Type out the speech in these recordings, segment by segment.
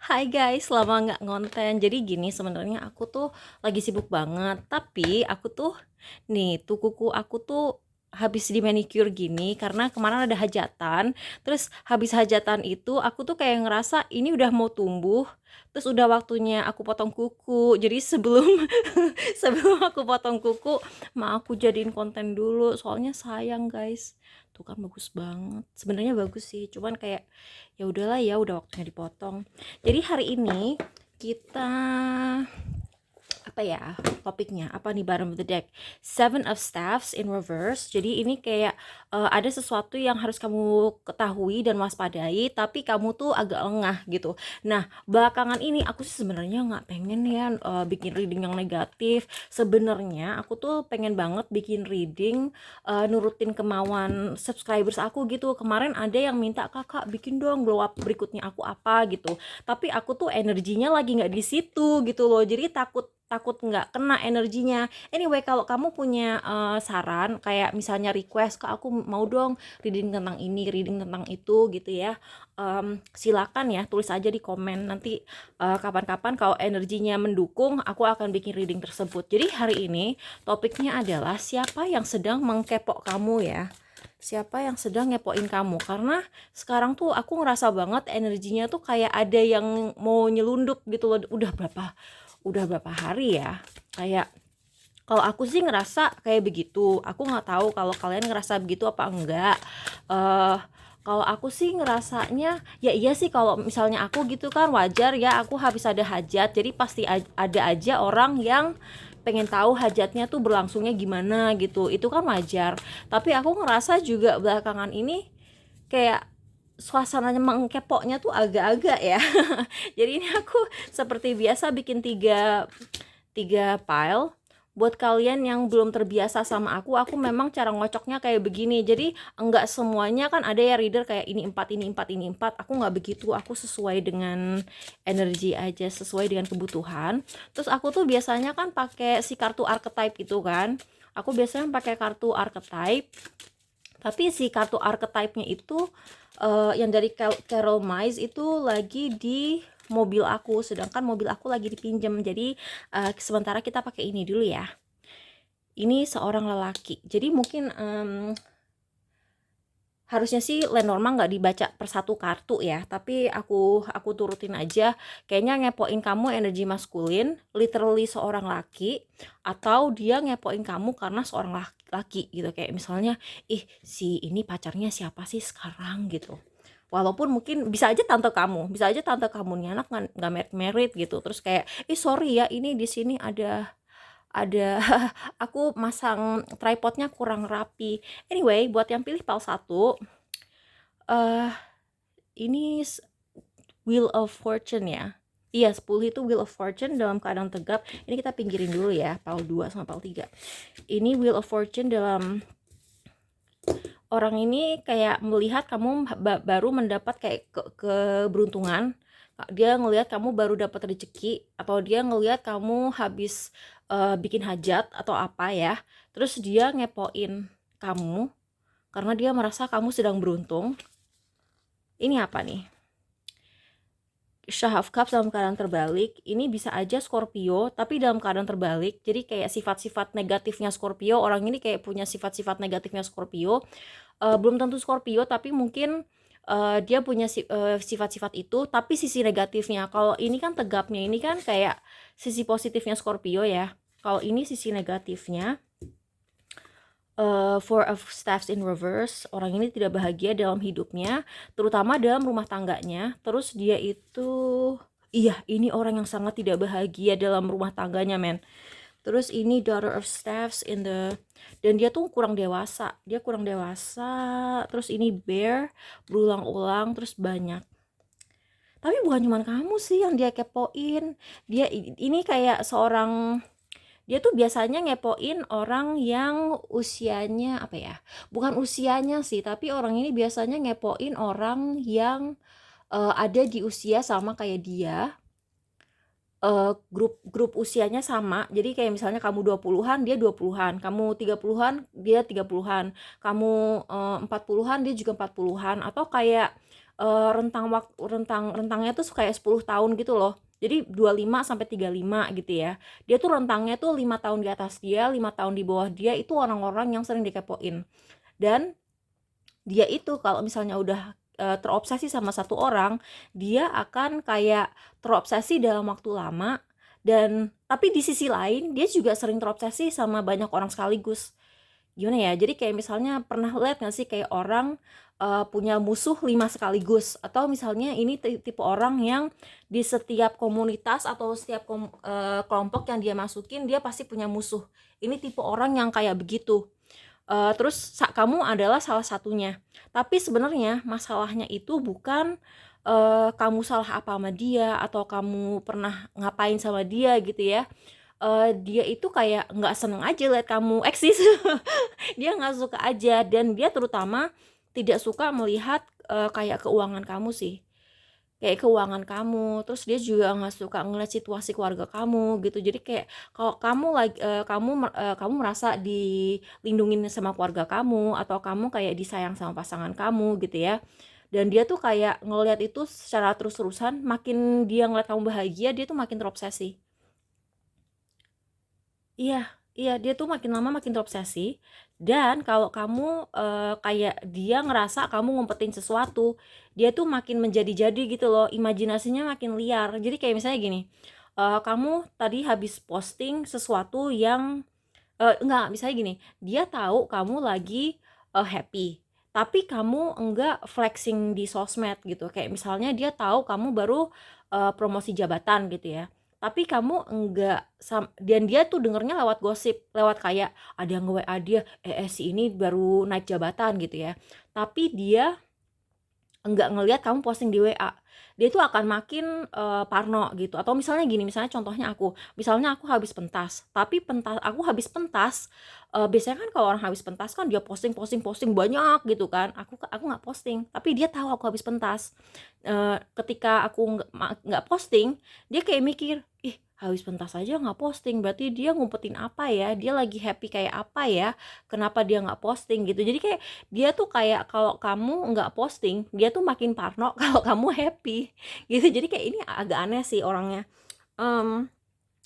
Hai guys, lama nggak ngonten. Jadi gini, sebenarnya aku tuh lagi sibuk banget. Tapi aku tuh nih, tuh kuku aku tuh habis di manicure gini karena kemarin ada hajatan. Terus habis hajatan itu aku tuh kayak ngerasa ini udah mau tumbuh. Terus udah waktunya aku potong kuku. Jadi sebelum sebelum aku potong kuku, mau aku jadiin konten dulu. Soalnya sayang guys. Tuh kan bagus banget. Sebenarnya bagus sih, cuman kayak ya udahlah ya udah waktunya dipotong. Jadi hari ini kita apa ya topiknya apa nih, bottom of the deck, seven of staffs in reverse. Jadi ini kayak ada sesuatu yang harus kamu ketahui dan waspadai tapi kamu tuh agak lengah gitu. Nah belakangan ini aku sih sebenarnya nggak pengen ya bikin reading yang negatif. Sebenarnya aku tuh pengen banget bikin reading nurutin kemauan subscribers aku gitu. Kemarin ada yang minta, kakak bikin dong glow up berikutnya aku apa gitu, tapi aku tuh energinya lagi nggak di situ gitu loh, jadi takut takut nggak kena energinya. Anyway, kalau kamu punya saran kayak misalnya request ke aku, mau dong reading tentang ini, reading tentang itu gitu ya, silakan ya tulis aja di komen. Nanti kapan-kapan kalau energinya mendukung aku akan bikin reading tersebut. Jadi hari ini topiknya adalah siapa yang sedang mengkepok kamu ya, siapa yang sedang ngepoin kamu. Karena sekarang tuh aku ngerasa banget energinya tuh kayak ada yang mau nyelundup gitu loh. Udah berapa hari ya, kayak kalau aku sih ngerasa kayak begitu. Aku nggak tahu kalau kalian ngerasa begitu apa enggak. eh Kalau aku sih ngerasanya ya iya sih, kalau misalnya aku gitu kan wajar ya, aku habis ada hajat jadi pasti ada aja orang yang pengen tahu hajatnya tuh berlangsungnya gimana gitu, itu kan wajar. Tapi aku ngerasa juga belakangan ini kayak suasananya mengkepoknya tuh agak-agak ya. Jadi ini aku seperti biasa bikin tiga tiga file. Buat kalian yang belum terbiasa sama aku memang cara ngocoknya kayak begini. Jadi enggak semuanya kan, ada ya reader kayak ini 4 ini 4 ini 4. Aku nggak begitu, aku sesuai dengan energi aja, sesuai dengan kebutuhan. Terus aku tuh biasanya kan pakai si kartu archetype itu kan. Aku biasanya pakai kartu archetype, tapi si kartu archetype-nya itu yang dari Carol Mize itu lagi di mobil aku, sedangkan mobil aku lagi dipinjam. Jadi sementara kita pakai ini dulu ya. Ini seorang lelaki. Jadi mungkin harusnya sih Lenormand nggak dibaca per satu kartu ya, tapi aku turutin aja. Kayaknya ngepoin kamu energi maskulin, literally seorang laki, atau dia ngepoin kamu karena seorang laki gitu. Kayak misalnya, ih si ini pacarnya siapa sih sekarang gitu. Walaupun mungkin bisa aja tante kamu, bisa aja tante kamu nih anak nggak merit gitu. Terus kayak, ih sorry ya, ini di sini ada aku masang tripodnya kurang rapi. Anyway, buat yang pilih pal 1, ini Wheel of Fortune ya. Iya, 10 itu Wheel of Fortune dalam keadaan tegap. Ini kita pinggirin dulu ya, pal 2 sama pal 3. Ini Wheel of Fortune dalam, orang ini kayak melihat kamu baru mendapat kayak keberuntungan. Dia ngelihat kamu baru dapat rezeki, atau dia ngelihat kamu habis bikin hajat atau apa ya. Terus dia ngepoin kamu karena dia merasa kamu sedang beruntung. Ini apa nih? Shah of Cups dalam keadaan terbalik. Ini bisa aja Scorpio tapi dalam keadaan terbalik. Jadi kayak sifat-sifat negatifnya Scorpio, orang ini kayak punya sifat-sifat negatifnya Scorpio. Belum tentu Scorpio, tapi mungkin dia punya sifat-sifat itu, tapi sisi negatifnya. Kalau ini kan tegapnya, ini kan kayak sisi positifnya Scorpio ya. Kalau ini sisi negatifnya, Four of Staffs in reverse. Orang ini tidak bahagia dalam hidupnya, terutama dalam rumah tangganya. Terus dia itu, iya ini orang yang sangat tidak bahagia dalam rumah tangganya men. Terus ini Daughter of Staffs in the, dan dia tuh kurang dewasa, dia kurang dewasa. Terus ini Bear berulang-ulang, terus banyak. Tapi bukan cuma kamu sih yang dia kepoin. Dia ini kayak seorang, dia tuh biasanya ngepoin orang yang usianya apa ya, bukan usianya sih, tapi orang ini biasanya ngepoin orang yang ada di usia sama kayak dia, grup usianya sama. Jadi kayak misalnya kamu 20-an, dia 20-an, kamu 30-an, dia 30-an, kamu 40-an, dia juga 40-an, atau kayak rentangnya tuh kayak 10 tahun gitu loh. Jadi 25 sampai 35 gitu ya. Dia tuh rentangnya tuh 5 tahun di atas dia, 5 tahun di bawah dia, itu orang-orang yang sering dikepoin. Dan dia itu kalau misalnya udah terobsesi sama satu orang, dia akan kayak terobsesi dalam waktu lama, dan tapi di sisi lain dia juga sering terobsesi sama banyak orang sekaligus. Gimana ya, jadi kayak misalnya pernah lihat nggak sih kayak orang punya musuh 5 sekaligus, atau misalnya ini tipe orang yang di setiap komunitas atau setiap kelompok yang dia masukin dia pasti punya musuh. Ini tipe orang yang kayak begitu. Terus kamu adalah salah satunya. Tapi sebenarnya masalahnya itu bukan kamu salah apa sama dia atau kamu pernah ngapain sama dia gitu ya. Dia itu kayak nggak seneng aja lihat kamu eksis. Dia nggak suka aja, dan dia terutama tidak suka melihat kayak keuangan kamu sih. Kayak keuangan kamu, terus dia juga nggak suka ngeliat situasi keluarga kamu gitu. Jadi kayak kalau kamu lagi kamu merasa dilindungin sama keluarga kamu, atau kamu kayak disayang sama pasangan kamu gitu ya, dan dia tuh kayak ngeliat itu secara terus-terusan, makin dia ngeliat kamu bahagia dia tuh makin terobsesi. Iya, iya, dia tuh makin lama makin terobsesi, dan kalau kamu kayak dia ngerasa kamu ngumpetin sesuatu, dia tuh makin menjadi-jadi gitu loh, imajinasinya makin liar. Jadi kayak misalnya gini, kamu tadi habis posting sesuatu yang enggak, misalnya gini, dia tahu kamu lagi happy, tapi kamu enggak flexing di sosmed gitu. Kayak misalnya dia tahu kamu baru promosi jabatan gitu ya, tapi kamu enggak dan dia tuh dengernya lewat gosip, lewat kayak ada yang nge-WA dia, si ini baru naik jabatan gitu ya. Tapi dia enggak ngelihat kamu posting di WA, dia tuh akan makin parno gitu. Atau misalnya gini, misalnya contohnya misalnya aku habis pentas, tapi aku habis pentas, biasanya kan kalau orang habis pentas kan dia posting posting posting banyak gitu kan, aku nggak posting, tapi dia tahu aku habis pentas. Ketika aku nggak posting, dia kayak mikir, ih, habis pentas aja nggak posting, berarti dia ngumpetin apa ya, dia lagi happy kayak apa ya, kenapa dia nggak posting gitu. Jadi kayak dia tuh kayak kalau kamu nggak posting, dia tuh makin parno kalau kamu happy gitu. Jadi kayak ini agak aneh sih orangnya. Mmm,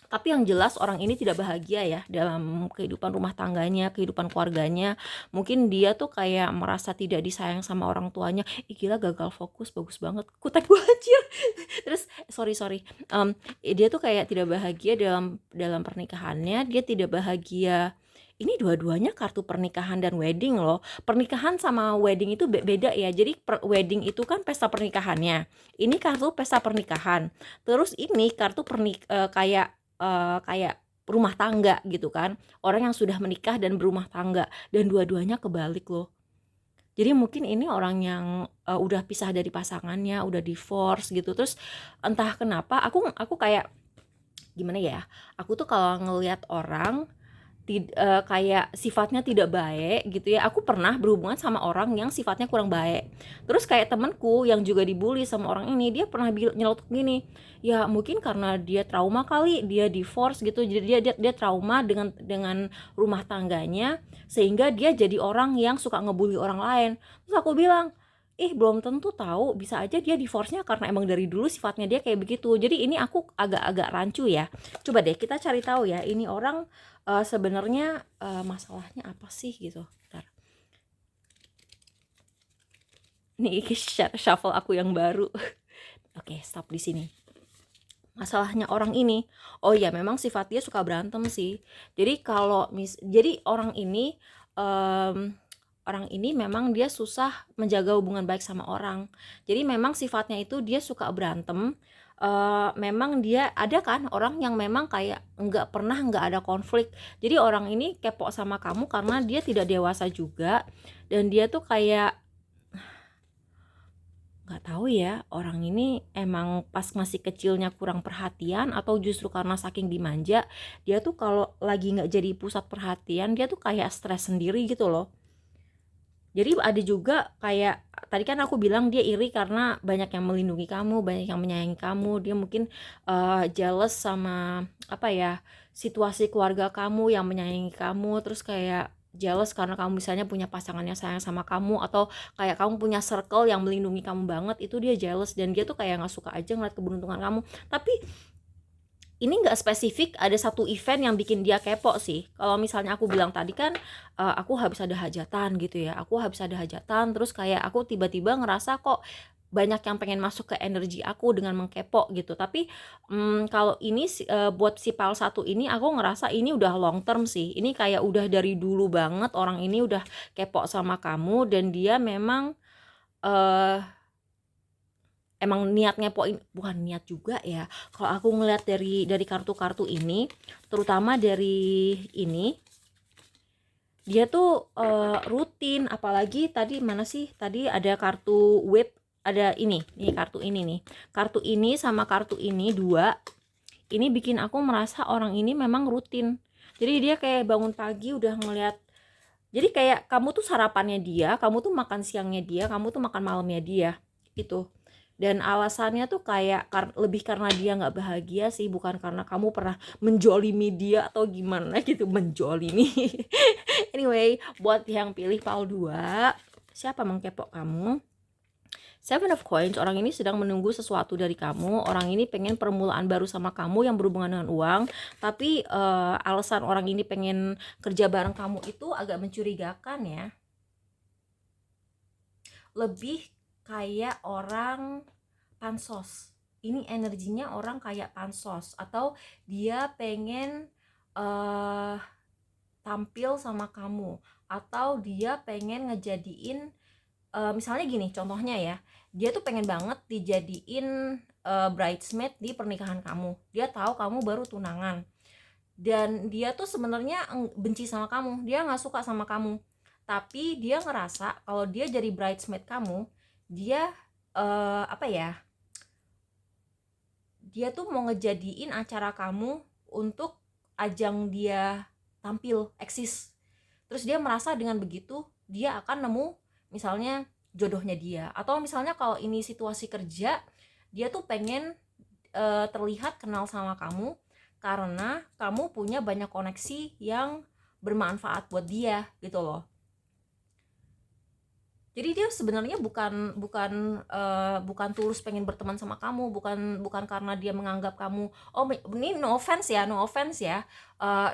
tapi yang jelas orang ini tidak bahagia ya dalam kehidupan rumah tangganya, kehidupan keluarganya. Mungkin dia tuh kayak merasa tidak disayang sama orang tuanya. Ih, gila, gagal fokus, bagus banget. Kutek gue anjir. Terus sorry. Dia tuh kayak tidak bahagia dalam dalam pernikahannya, dia tidak bahagia. Ini dua-duanya kartu pernikahan dan wedding loh. Pernikahan sama wedding itu beda ya. Jadi wedding itu kan pesta pernikahannya. Ini kartu pesta pernikahan. Terus ini kartu kayak rumah tangga gitu kan. Orang yang sudah menikah dan berumah tangga, dan dua-duanya kebalik loh. Jadi mungkin ini orang yang udah pisah dari pasangannya, udah divorce gitu. Terus entah kenapa aku kayak gimana ya? Aku tuh kalau ngelihat orang kayak sifatnya tidak baik gitu ya, aku pernah berhubungan sama orang yang sifatnya kurang baik. Terus kayak temenku yang juga dibully sama orang ini, dia pernah nyelotok gini, ya mungkin karena dia trauma kali, dia divorce gitu, jadi dia trauma dengan rumah tangganya, sehingga dia jadi orang yang suka ngebully orang lain. Terus aku bilang, belum tentu tahu, bisa aja dia divorce-nya karena emang dari dulu sifatnya dia kayak begitu. Jadi ini aku agak-agak rancu ya. Coba deh kita cari tahu ya, ini orang sebenarnya masalahnya apa sih gitu. Bentar. Nih shuffle aku yang baru. Oke, stop di sini. Masalahnya orang ini, oh ya, memang sifat dia suka berantem sih. Jadi jadi orang ini memang dia susah menjaga hubungan baik sama orang. Jadi memang sifatnya itu dia suka berantem. Memang dia ada kan orang yang memang kayak nggak ada konflik. Jadi orang ini kepo sama kamu karena dia tidak dewasa juga, dan dia tuh kayak nggak tahu ya, orang ini emang pas masih kecilnya kurang perhatian, atau justru karena saking dimanja, dia tuh kalau lagi nggak jadi pusat perhatian, dia tuh kayak stres sendiri gitu loh. Jadi ada juga kayak tadi kan aku bilang dia iri karena banyak yang melindungi kamu, banyak yang menyayangi kamu. Dia mungkin jealous sama apa ya, situasi keluarga kamu yang menyayangi kamu, terus kayak jealous karena kamu misalnya punya pasangan yang sayang sama kamu, atau kayak kamu punya circle yang melindungi kamu banget, itu dia jealous, dan dia tuh kayak nggak suka aja ngeliat keberuntungan kamu. Tapi ini nggak spesifik ada satu event yang bikin dia kepo sih. Kalau misalnya aku bilang tadi kan, aku habis ada hajatan gitu ya, aku habis ada hajatan, terus kayak aku tiba-tiba ngerasa kok banyak yang pengen masuk ke energi aku dengan mengkepo gitu. Tapi kalau ini buat si PAL 1 ini, aku ngerasa ini udah long term sih. Ini kayak udah dari dulu banget orang ini udah kepo sama kamu, dan dia memang eh emang niat ngepoin, bukan niat juga ya. Kalau aku ngeliat dari kartu-kartu ini, terutama dari ini, dia tuh rutin. Apalagi tadi mana sih? Tadi ada kartu whip, ada ini, nih kartu ini nih. Kartu ini sama kartu ini dua. Ini bikin aku merasa orang ini memang rutin. Jadi dia kayak bangun pagi udah ngeliat. Jadi kayak kamu tuh sarapannya dia, kamu tuh makan siangnya dia, kamu tuh makan malamnya dia. Itu. Dan alasannya tuh kayak lebih karena dia nggak bahagia sih, bukan karena kamu pernah menjolimi dia atau gimana gitu, menjolimi. Anyway, buat yang pilih PAL 2, siapa mengkepok kamu? Seven of Coins, orang ini sedang menunggu sesuatu dari kamu. Orang ini pengen permulaan baru sama kamu yang berhubungan dengan uang. Tapi alasan orang ini pengen kerja bareng kamu itu agak mencurigakan ya. Lebih kayak orang pansos. Ini energinya orang kayak pansos, atau dia pengen tampil sama kamu, atau dia pengen ngejadiin misalnya gini contohnya ya, dia tuh pengen banget dijadiin bridesmaid di pernikahan kamu. Dia tahu kamu baru tunangan, dan dia tuh sebenarnya benci sama kamu, dia nggak suka sama kamu, tapi dia ngerasa kalau dia jadi bridesmaid kamu, dia apa ya, dia tuh mau ngejadiin acara kamu untuk ajang dia tampil eksis. Terus dia merasa dengan begitu dia akan nemu misalnya jodohnya dia, atau misalnya kalau ini situasi kerja, dia tuh pengen terlihat kenal sama kamu karena kamu punya banyak koneksi yang bermanfaat buat dia gitu loh. Jadi dia sebenarnya bukan tulus pengen berteman sama kamu, bukan karena dia menganggap kamu, oh ini no offense ya,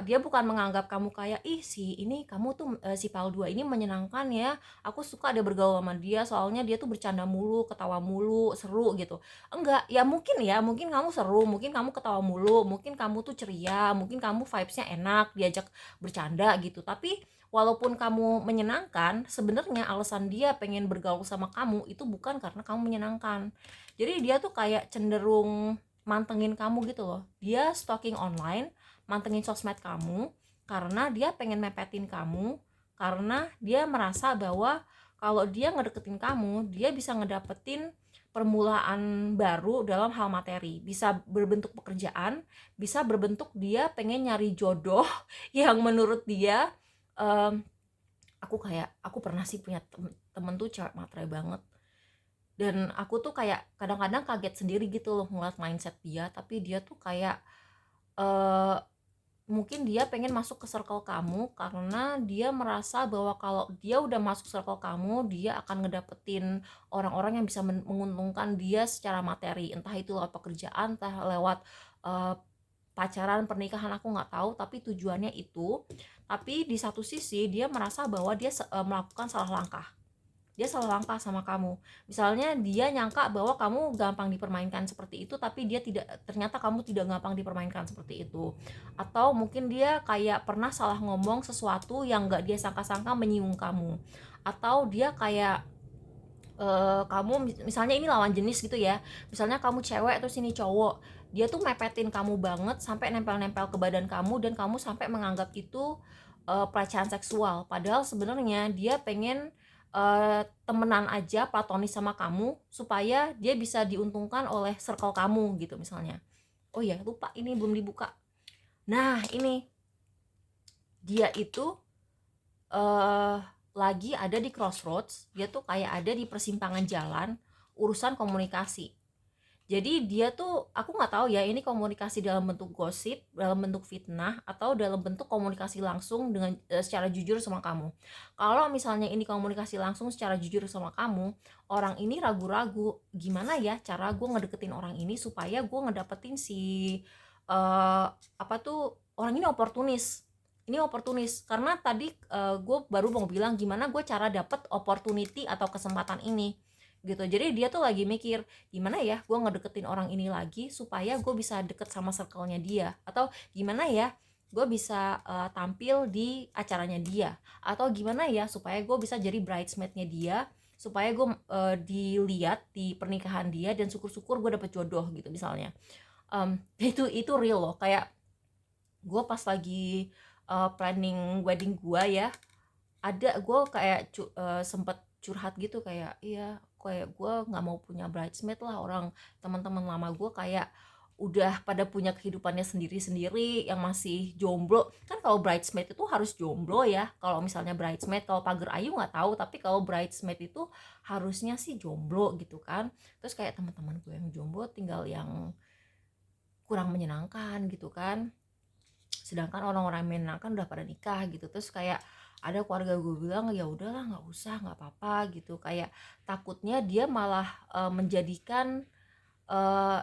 dia bukan menganggap kamu kayak, ih si ini kamu tuh si PAL 2 ini menyenangkan ya, aku suka dia bergaul sama dia soalnya dia tuh bercanda mulu, ketawa mulu, seru gitu. Enggak, ya mungkin kamu seru, mungkin kamu ketawa mulu, mungkin kamu tuh ceria, mungkin kamu vibesnya enak diajak bercanda gitu. Tapi walaupun kamu menyenangkan, sebenarnya alasan dia pengen bergaul sama kamu itu bukan karena kamu menyenangkan. Jadi dia tuh kayak cenderung mantengin kamu gitu loh. Dia stalking online, mantengin sosmed kamu karena dia pengen mepetin kamu, karena dia merasa bahwa kalau dia ngedeketin kamu, dia bisa ngedapetin permulaan baru dalam hal materi. Bisa berbentuk pekerjaan, bisa berbentuk dia pengen nyari jodoh yang menurut dia aku pernah sih punya temen tuh cewek materai banget, dan aku tuh kayak kadang-kadang kaget sendiri gitu loh ngeliat mindset dia. Tapi dia tuh kayak uh, mungkin dia pengen masuk ke circle kamu karena dia merasa bahwa kalau dia udah masuk circle kamu, dia akan ngedapetin orang-orang yang bisa menguntungkan dia secara materi, entah itu lewat pekerjaan, entah lewat uh, pacaran, pernikahan, aku nggak tahu, tapi tujuannya itu. Tapi di satu sisi dia merasa bahwa dia melakukan salah langkah, dia salah langkah sama kamu. Misalnya dia nyangka bahwa kamu gampang dipermainkan seperti itu, tapi dia tidak, ternyata kamu tidak gampang dipermainkan seperti itu. Atau mungkin dia kayak pernah salah ngomong sesuatu yang nggak dia sangka-sangka menyinggung kamu. Atau dia kayak kamu misalnya ini lawan jenis gitu ya, misalnya kamu cewek terus ini cowok, dia tuh mepetin kamu banget sampai nempel-nempel ke badan kamu, dan kamu sampai menganggap itu pelecehan seksual, padahal sebenarnya dia pengen temenan aja, platonis sama kamu supaya dia bisa diuntungkan oleh circle kamu gitu misalnya. Oh ya lupa, ini belum dibuka. Nah ini dia itu uh, lagi ada di crossroads, dia tuh kayak ada di persimpangan jalan urusan komunikasi. Jadi dia tuh, aku nggak tahu ya ini komunikasi dalam bentuk gosip, dalam bentuk fitnah, atau dalam bentuk komunikasi langsung dengan secara jujur sama kamu. Kalau misalnya ini komunikasi langsung secara jujur sama kamu, orang ini ragu-ragu, gimana ya cara gue ngedeketin orang ini supaya gue ngedapetin si apa tuh, orang ini oportunis. Ini oportunis karena tadi gue baru mau bilang gimana gue cara dapet opportunity atau kesempatan ini gitu. Jadi dia tuh lagi mikir gimana ya gue ngedeketin orang ini lagi supaya gue bisa deket sama circle-nya dia, atau gimana ya gue bisa tampil di acaranya dia, atau gimana ya supaya gue bisa jadi bridesmaid-nya dia, supaya gue dilihat di pernikahan dia dan syukur-syukur gue dapet jodoh gitu misalnya. Itu real loh, kayak gue pas lagi planning wedding gue ya, ada gue kayak sempet curhat gitu, kayak iya kayak gue nggak mau punya bridesmaid lah, orang teman-teman lama gue kayak udah pada punya kehidupannya sendiri-sendiri, yang masih jomblo kan. Kalau bridesmaid itu harus jomblo ya, kalau misalnya bridesmaid, kalau pagar ayu nggak tahu, tapi kalau bridesmaid itu harusnya sih jomblo gitu kan. Terus kayak teman-teman gue yang jomblo tinggal yang kurang menyenangkan gitu kan, sedangkan orang-orang yang menyenangkan udah pada nikah gitu. Terus kayak ada keluarga gue bilang ya udahlah nggak usah, nggak apa-apa gitu, kayak takutnya dia malah menjadikan eh,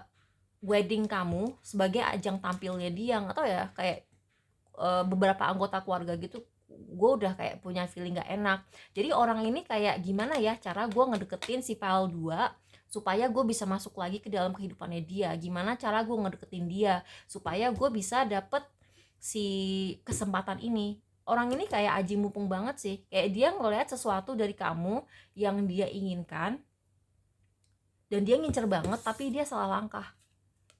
wedding kamu sebagai ajang tampilnya dia, nggak tahu ya, kayak beberapa anggota keluarga gitu gue udah kayak punya feeling gak enak. Jadi orang ini kayak gimana ya cara gue ngedeketin si file 2 supaya gue bisa masuk lagi ke dalam kehidupannya dia, gimana cara gue ngedeketin dia supaya gue bisa dapet si kesempatan ini. Orang ini kayak aji mumpung banget sih, kayak dia ngeliat sesuatu dari kamu yang dia inginkan dan dia ngincer banget, tapi dia salah langkah.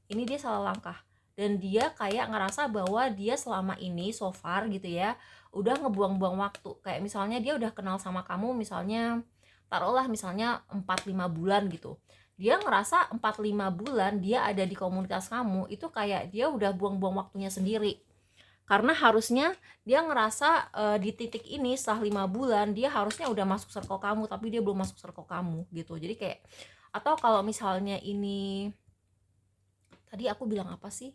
Ini dia salah langkah, dan dia kayak ngerasa bahwa dia selama ini so far gitu ya udah ngebuang-buang waktu. Kayak misalnya dia udah kenal sama kamu misalnya, taruhlah misalnya 4-5 bulan gitu, dia ngerasa 4-5 bulan dia ada di komunitas kamu itu kayak dia udah buang-buang waktunya sendiri, karena harusnya dia ngerasa di titik ini setelah 5 bulan dia harusnya udah masuk circle kamu, tapi dia belum masuk circle kamu gitu. Jadi kayak, atau kalau misalnya ini, tadi aku bilang apa sih,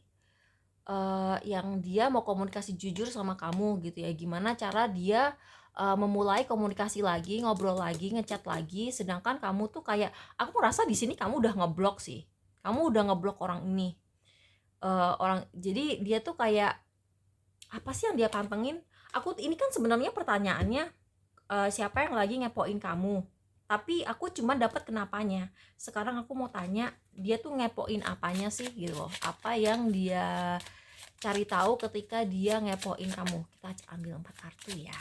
yang dia mau komunikasi jujur sama kamu gitu ya, gimana cara dia memulai komunikasi lagi, ngobrol lagi, ngechat lagi, sedangkan kamu tuh kayak, aku ngerasa di sini kamu udah ngeblok sih, kamu udah ngeblok orang ini. Orang, jadi dia tuh kayak apa sih yang dia pantengin. Aku ini kan sebenarnya pertanyaannya siapa yang lagi ngepoin kamu, tapi aku cuma dapat kenapanya. Sekarang aku mau tanya dia tuh ngepoin apanya sih gitu loh, apa yang dia cari tahu ketika dia ngepoin kamu. Kita ambil 4 kartu ya,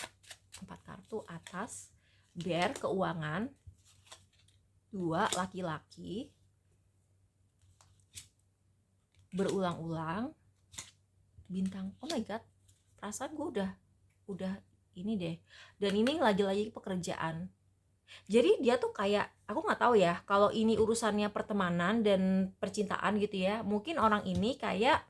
4 kartu atas. Bear, keuangan. 2, laki-laki. Berulang-ulang. Bintang. Oh my god, perasaan gue udah ini deh. Dan ini lagi-lagi pekerjaan. Jadi dia tuh kayak, aku nggak tahu ya kalau ini urusannya pertemanan dan percintaan gitu ya, mungkin orang ini kayak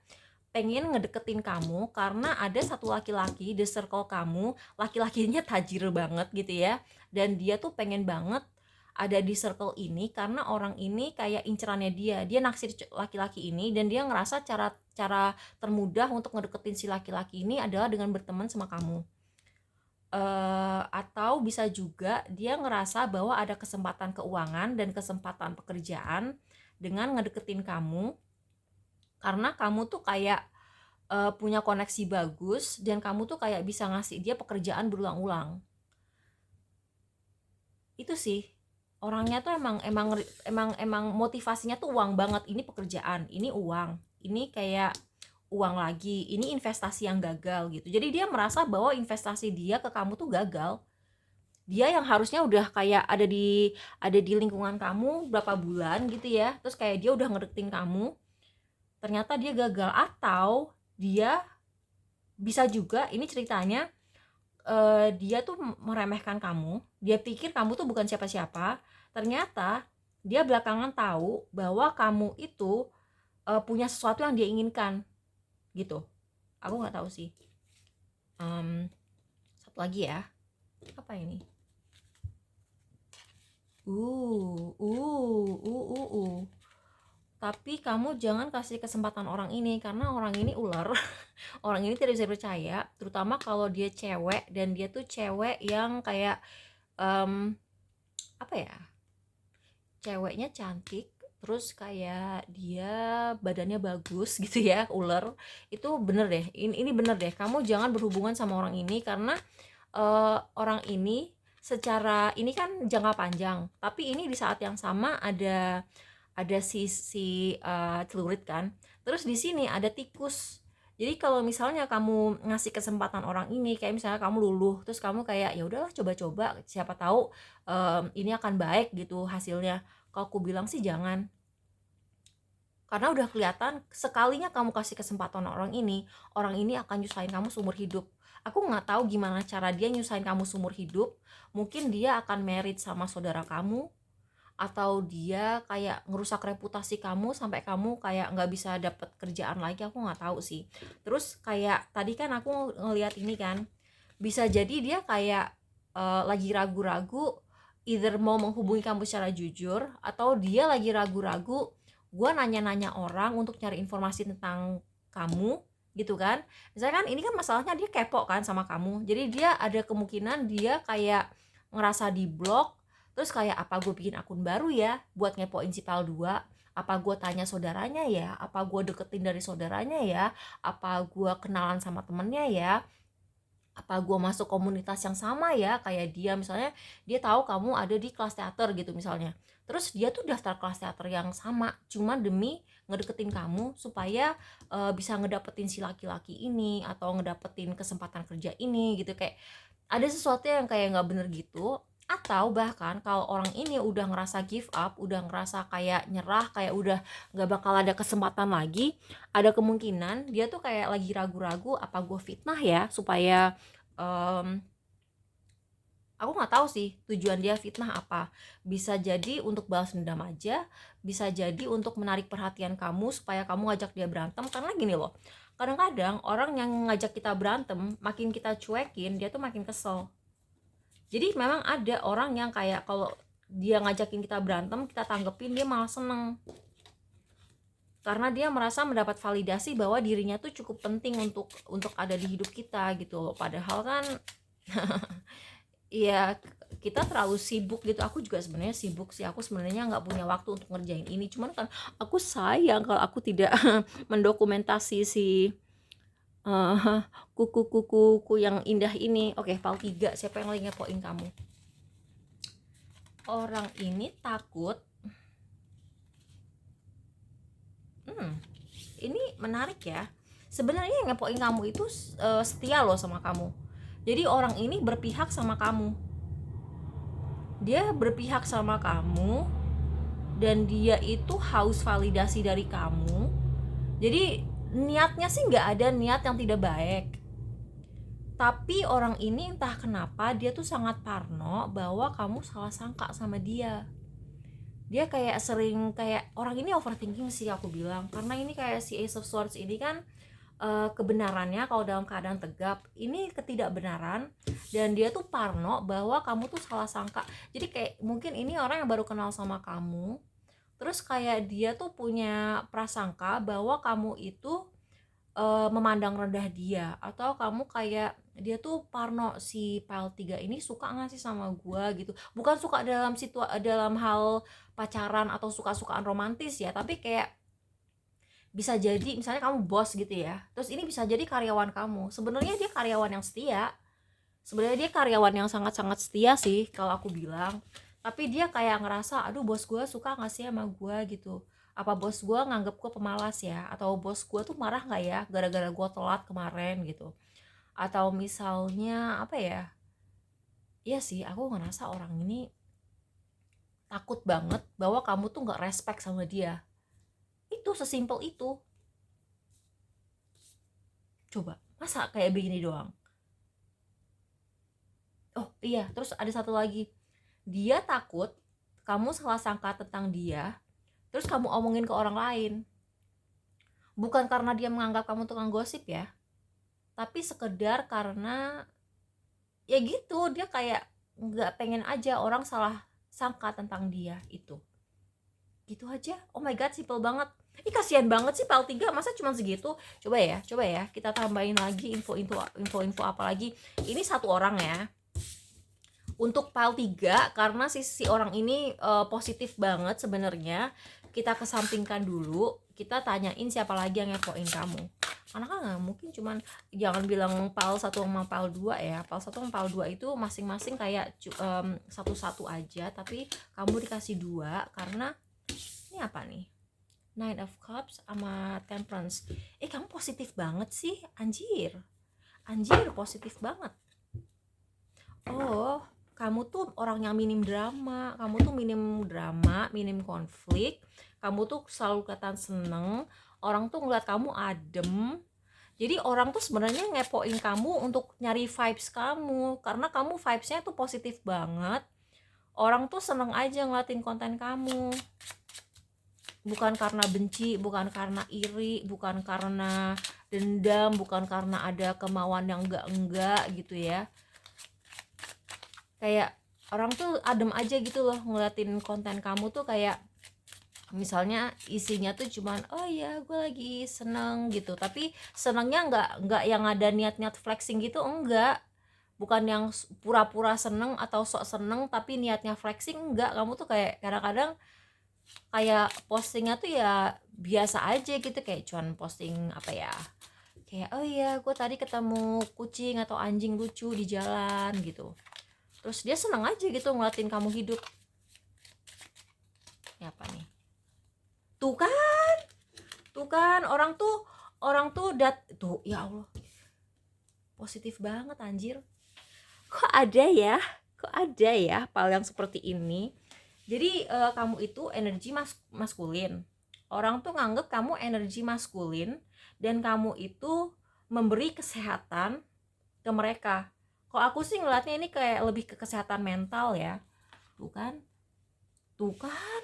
pengen ngedeketin kamu karena ada satu laki-laki di circle kamu, laki-lakinya tajir banget gitu ya, dan dia tuh pengen banget ada di circle ini karena orang ini kayak incerannya dia naksir laki-laki ini, dan dia ngerasa cara termudah untuk ngedeketin si laki-laki ini adalah dengan berteman sama kamu. Atau bisa juga dia ngerasa bahwa ada kesempatan keuangan dan kesempatan pekerjaan dengan ngedeketin kamu karena kamu tuh kayak punya koneksi bagus, dan kamu tuh kayak bisa ngasih dia pekerjaan berulang-ulang. Itu sih, orangnya tuh emang motivasinya tuh uang banget. Ini pekerjaan, ini uang, ini kayak uang lagi, ini investasi yang gagal gitu. Jadi dia merasa bahwa investasi dia ke kamu tuh gagal. Dia yang harusnya udah kayak ada di lingkungan kamu berapa bulan gitu ya, terus kayak dia udah ngedeketin kamu, ternyata dia gagal. Atau dia bisa juga, ini ceritanya, dia tuh meremehkan kamu, dia pikir kamu tuh bukan siapa-siapa, ternyata dia belakangan tahu bahwa kamu itu punya sesuatu yang dia inginkan gitu. Aku nggak tahu sih. Satu lagi ya, apa ini? uh uh uh uh uh tapi kamu jangan kasih kesempatan orang ini, karena orang ini ular. Orang ini tidak bisa percaya, terutama kalau dia cewek, dan dia tuh cewek yang kayak em, apa ya, ceweknya cantik, terus kayak dia badannya bagus gitu ya, ular. Itu bener deh, ini bener deh, kamu jangan berhubungan sama orang ini, karena orang ini secara ini kan jangka panjang, tapi ini di saat yang sama ada celurit kan, terus di sini ada tikus. Jadi kalau misalnya kamu ngasih kesempatan orang ini, kayak misalnya kamu luluh, terus kamu kayak ya udahlah coba-coba, siapa tahu ini akan baik gitu hasilnya. Kalau aku bilang sih jangan, karena udah kelihatan sekalinya kamu kasih kesempatan orang ini akan nyusahin kamu seumur hidup. Aku nggak tahu gimana cara dia nyusahin kamu seumur hidup. Mungkin dia akan married sama saudara kamu, atau dia kayak ngerusak reputasi kamu sampai kamu kayak nggak bisa dapet kerjaan lagi. Aku nggak tahu sih. Terus kayak tadi kan aku ngelihat ini kan, bisa jadi dia kayak lagi ragu-ragu, either mau menghubungi kamu secara jujur, atau dia lagi ragu-ragu gue nanya-nanya orang untuk nyari informasi tentang kamu gitu kan. Misalnya kan ini kan masalahnya dia kepo kan sama kamu, jadi dia ada kemungkinan dia kayak ngerasa di blok, terus kayak apa gue bikin akun baru ya buat ngepoin si PAL 2, apa gue tanya saudaranya ya, apa gue deketin dari saudaranya ya, apa gue kenalan sama temennya ya, apa gue masuk komunitas yang sama ya kayak dia. Misalnya dia tahu kamu ada di kelas teater gitu misalnya, terus dia tuh daftar kelas teater yang sama cuma demi ngedeketin kamu supaya bisa ngedapetin si laki-laki ini atau ngedapetin kesempatan kerja ini gitu. Kayak ada sesuatu yang kayak nggak bener gitu. Atau bahkan kalau orang ini udah ngerasa give up, udah ngerasa kayak nyerah, kayak udah nggak bakal ada kesempatan lagi, ada kemungkinan dia tuh kayak lagi ragu-ragu, apa gue fitnah ya supaya em, aku nggak tahu sih tujuan dia fitnah apa. Bisa jadi untuk balas dendam aja, bisa jadi untuk menarik perhatian kamu supaya kamu ngajak dia berantem. Karena gini loh, kadang-kadang orang yang ngajak kita berantem, makin kita cuekin dia tuh makin kesel. Jadi memang ada orang yang kayak kalau dia ngajakin kita berantem, kita tanggepin, dia malah seneng, karena dia merasa mendapat validasi bahwa dirinya tuh cukup penting untuk ada di hidup kita gitu loh. Padahal kan ya kita terlalu sibuk gitu. Aku juga sebenarnya sibuk sih, aku sebenarnya nggak punya waktu untuk ngerjain ini, cuman kan aku sayang kalau aku tidak mendokumentasi si eh, kuku-kuku yang indah ini. Oke, PAL 3, siapa yang lagi ngepoin kamu? Orang ini takut. Ini menarik ya. Sebenarnya yang ngepoin kamu itu setia loh sama kamu. Jadi orang ini berpihak sama kamu. Dia berpihak sama kamu, dan dia itu haus validasi dari kamu. Jadi niatnya sih nggak ada niat yang tidak baik. Tapi orang ini entah kenapa dia tuh sangat parno bahwa kamu salah sangka sama dia. Dia kayak sering, kayak orang ini overthinking sih aku bilang, karena ini kayak si Ace of Swords ini kan kebenarannya kalau dalam keadaan tegap, ini ketidakbenaran, dan dia tuh parno bahwa kamu tuh salah sangka. Jadi kayak mungkin ini orang yang baru kenal sama kamu, terus kayak dia tuh punya prasangka bahwa kamu itu memandang rendah dia, atau kamu kayak dia tuh parno si PAL 3 ini suka nggak sih sama gua gitu. Bukan suka dalam hal pacaran atau suka-sukaan romantis ya, tapi kayak bisa jadi misalnya kamu bos gitu ya, terus ini bisa jadi karyawan kamu, sebenarnya dia karyawan yang setia, sebenarnya dia karyawan yang sangat-sangat setia sih kalau aku bilang. Tapi dia kayak ngerasa, aduh bos gue suka nggak sih sama gue gitu, apa bos gue nganggep gue pemalas ya, atau bos gue tuh marah nggak ya gara-gara gue telat kemarin gitu. Atau misalnya apa ya, iya sih aku ngerasa orang ini takut banget bahwa kamu tuh nggak respect sama dia. Itu sesimpel itu. Coba masa kayak begini doang. Oh iya, terus ada satu lagi, dia takut kamu salah sangka tentang dia, terus kamu omongin ke orang lain. Bukan karena dia menganggap kamu tukang gosip ya, tapi sekedar karena ya gitu, dia kayak nggak pengen aja orang salah sangka tentang dia itu. Gitu aja. Oh my god, simple banget. Ih, kasihan banget sih PL3, masa cuma segitu. Coba ya kita tambahin lagi info apa lagi. Ini satu orang ya. Untuk PL3, karena si orang ini positif banget sebenarnya, kita kesampingkan dulu, kita tanyain siapa lagi yang ngepoin kamu. Karena kan nggak mungkin cuman, jangan bilang PAL 1 sama PAL 2 ya. PAL 1 sama PAL 2 itu masing-masing kayak satu-satu aja, tapi kamu dikasih dua karena ini apa nih? Nine of Cups sama Temperance. Kamu positif banget sih, anjir. Anjir, positif banget. Oh, kamu tuh orang yang minim drama, minim konflik, kamu tuh selalu kelihatan seneng, orang tuh ngeliat kamu adem. Jadi orang tuh sebenarnya ngepoin kamu untuk nyari vibes kamu, karena kamu vibesnya tuh positif banget. Orang tuh seneng aja ngeliatin konten kamu, bukan karena benci, bukan karena iri, bukan karena dendam, bukan karena ada kemauan yang enggak gitu ya. Kayak orang tuh adem aja gitu loh ngeliatin konten kamu tuh, kayak misalnya isinya tuh cuman oh ya gue lagi seneng gitu, tapi senengnya nggak yang ada niat-niat flexing gitu, enggak. Bukan yang pura-pura seneng atau sok seneng tapi niatnya flexing, enggak. Kamu tuh kayak kadang-kadang kayak postingnya tuh ya biasa aja gitu, kayak cuman posting apa ya, kayak oh iya gue tadi ketemu kucing atau anjing lucu di jalan gitu, terus dia seneng aja gitu ngeliatin kamu hidup. Ya apa nih, tuh kan, orang tuh tuh ya Allah, positif banget anjir. Kok ada ya, Pal yang seperti ini. Jadi kamu itu energi maskulin. Orang tuh nganggep kamu energi maskulin, dan kamu itu memberi kesehatan ke mereka. Kalau aku sih ngeliatnya ini kayak lebih ke kesehatan mental ya. Tuh kan, tuh kan.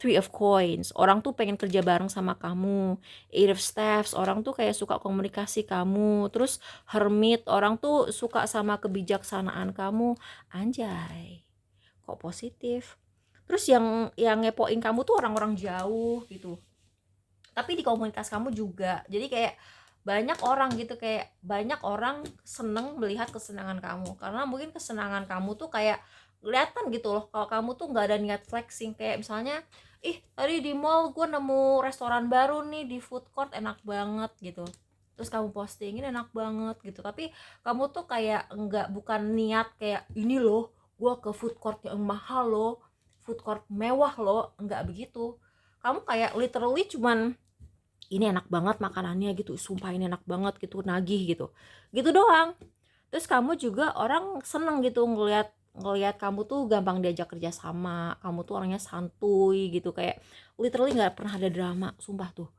Three of Coins, orang tuh pengen kerja bareng sama kamu. Eight of Staffs, orang tuh kayak suka komunikasi kamu. Terus Hermit, orang tuh suka sama kebijaksanaan kamu. Anjay, kok positif. Terus yang ngepoin kamu tuh orang-orang jauh gitu, tapi di komunitas kamu juga. Jadi kayak banyak orang gitu, kayak banyak orang seneng melihat kesenangan kamu, karena mungkin kesenangan kamu tuh kayak kelihatan gitu loh kalau kamu tuh nggak ada niat flexing. Kayak misalnya, ih tadi di mall gue nemu restoran baru nih di food court enak banget gitu, terus kamu posting ini enak banget gitu, tapi kamu tuh kayak enggak, bukan niat kayak ini loh gue ke food court yang mahal loh, food court mewah loh, enggak begitu. Kamu kayak literally cuman ini enak banget makanannya gitu, sumpah ini enak banget gitu, nagih gitu, gitu doang. Terus kamu juga orang seneng gitu ngelihat ngelihat kamu tuh gampang diajak kerja sama, kamu tuh orangnya santuy gitu, kayak literally nggak pernah ada drama, sumpah tuh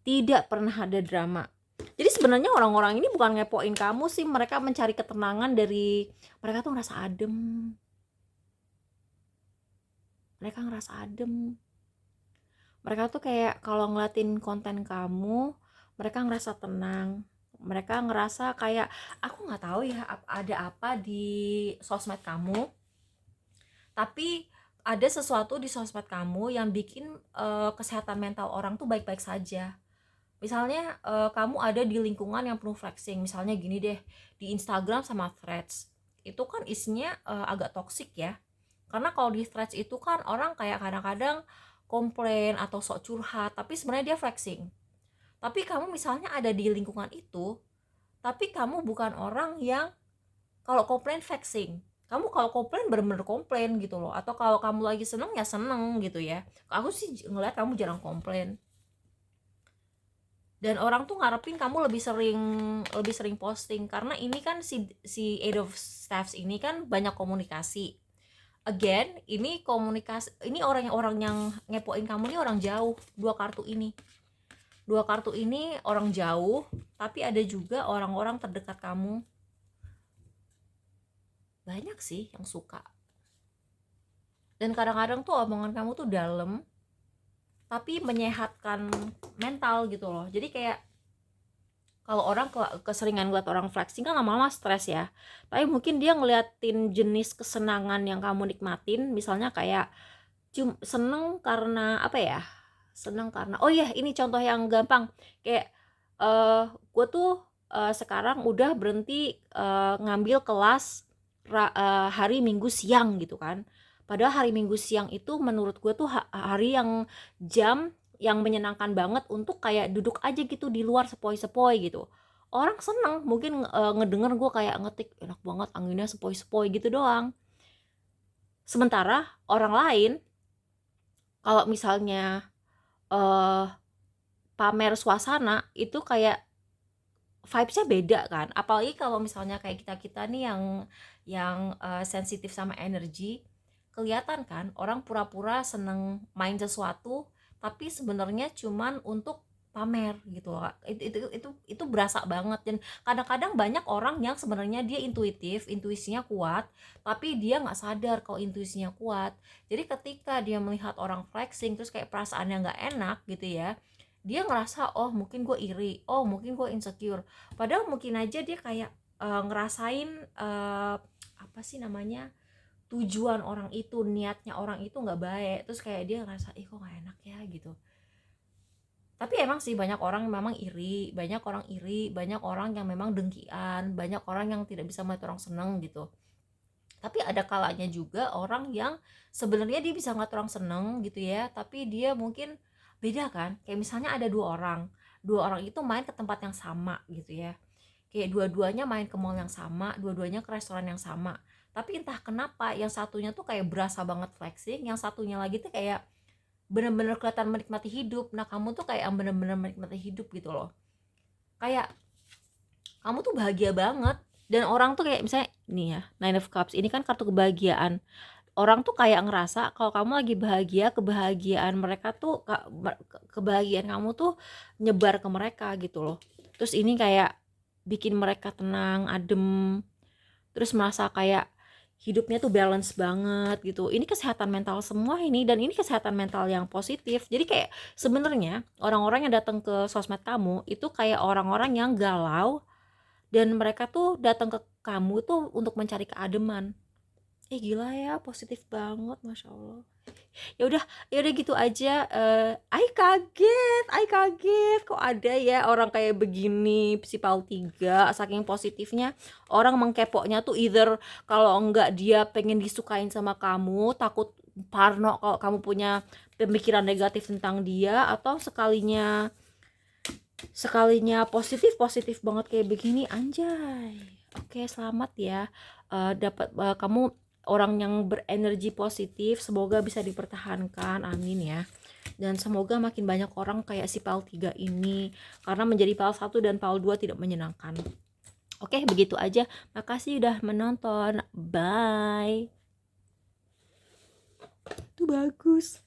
tidak pernah ada drama. Jadi sebenarnya orang-orang ini bukan ngepoin kamu sih, mereka mencari ketenangan dari, mereka tuh ngerasa adem, mereka ngerasa adem. Mereka tuh kayak kalau ngeliatin konten kamu, mereka ngerasa tenang, mereka ngerasa kayak, aku nggak tahu ya ada apa di sosmed kamu, tapi ada sesuatu di sosmed kamu yang bikin kesehatan mental orang tuh baik-baik saja. Misalnya kamu ada di lingkungan yang penuh flexing, misalnya gini deh, di Instagram sama Threads itu kan isinya agak toksik ya. Karena kalau di Threads itu kan orang kayak kadang-kadang komplain atau sok curhat, tapi sebenarnya dia flexing. Tapi kamu misalnya ada di lingkungan itu, tapi kamu bukan orang yang kalau komplain flexing. Kamu kalau komplain bener-bener komplain gitu loh, atau kalau kamu lagi seneng ya seneng gitu ya. Aku sih ngeliat kamu jarang komplain, dan orang tuh ngarepin kamu lebih sering posting, karena ini kan si Eight of Staffs ini kan banyak komunikasi. Again, ini komunikasi, ini orang yang ngepoin kamu nih orang jauh. Dua kartu ini orang jauh, tapi ada juga orang-orang terdekat kamu. Banyak sih yang suka, dan kadang-kadang tuh omongan kamu tuh dalam tapi menyehatkan mental gitu loh. Jadi kayak kalau orang keseringan ngeliat orang flexing kan lama-lama stres ya, tapi mungkin dia ngeliatin jenis kesenangan yang kamu nikmatin, misalnya kayak seneng karena apa ya, seneng karena oh ya ini contoh yang gampang, kayak gue tuh sekarang udah berhenti ngambil kelas hari Minggu siang gitu kan. Padahal hari Minggu siang itu menurut gue tuh hari yang jam yang menyenangkan banget untuk kayak duduk aja gitu di luar sepoi-sepoi gitu. Orang seneng mungkin ngedenger gue kayak ngetik enak banget anginnya sepoi-sepoi gitu doang. Sementara orang lain kalau misalnya eh pamer suasana itu kayak vibes-nya beda kan. Apalagi kalau misalnya kayak kita-kita nih yang sensitif sama energi, kelihatan kan orang pura-pura seneng main sesuatu tapi sebenarnya cuman untuk pamer gitu loh. Itu berasa banget, dan kadang-kadang banyak orang yang sebenarnya dia intuisinya kuat, tapi dia nggak sadar kalau intuisinya kuat. Jadi ketika dia melihat orang flexing terus kayak perasaannya nggak enak gitu ya, dia ngerasa oh mungkin gue iri, oh mungkin gue insecure, padahal mungkin aja dia kayak ngerasain apa sih namanya, tujuan orang itu, niatnya orang itu nggak baik, terus kayak dia ngerasa ih kok nggak enak ya gitu. Tapi emang sih banyak orang yang memang iri, banyak orang yang memang dengkian, banyak orang yang tidak bisa melihat orang seneng gitu. Tapi ada kalanya juga orang yang sebenarnya dia bisa ngeliat orang seneng gitu ya, tapi dia mungkin beda kan. Kayak misalnya ada dua orang itu main ke tempat yang sama gitu ya, kayak dua-duanya main ke mall yang sama, dua-duanya ke restoran yang sama, tapi entah kenapa yang satunya tuh kayak berasa banget flexing, yang satunya lagi tuh kayak bener-bener kelihatan menikmati hidup. Nah kamu tuh kayak bener-bener menikmati hidup gitu loh, kayak kamu tuh bahagia banget. Dan orang tuh kayak misalnya nih ya, Nine of Cups ini kan kartu kebahagiaan. Orang tuh kayak ngerasa kalau kamu lagi bahagia, kebahagiaan mereka tuh kebahagiaan kamu tuh nyebar ke mereka gitu loh. Terus ini kayak bikin mereka tenang, adem, terus merasa kayak hidupnya tuh balance banget gitu. Ini kesehatan mental semua ini, dan ini kesehatan mental yang positif. Jadi kayak sebenarnya orang-orang yang datang ke sosmed kamu itu kayak orang-orang yang galau, dan mereka tuh datang ke kamu tuh untuk mencari keademan. Gila ya, positif banget, masya Allah. Ya udah gitu aja. I kaget kok ada ya orang kayak begini si Paul 3, saking positifnya. Orang mengkepoknya tuh either kalau enggak dia pengen disukain sama kamu, takut parno kalau kamu punya pemikiran negatif tentang dia, atau sekalinya positif banget kayak begini, anjay. Oke, selamat ya dapat kamu orang yang berenergi positif, semoga bisa dipertahankan, amin ya. Dan semoga makin banyak orang kayak si Paul 3 ini, karena menjadi Paul 1 dan Paul 2 tidak menyenangkan. Oke, begitu aja. Makasih udah menonton. Bye. Itu bagus.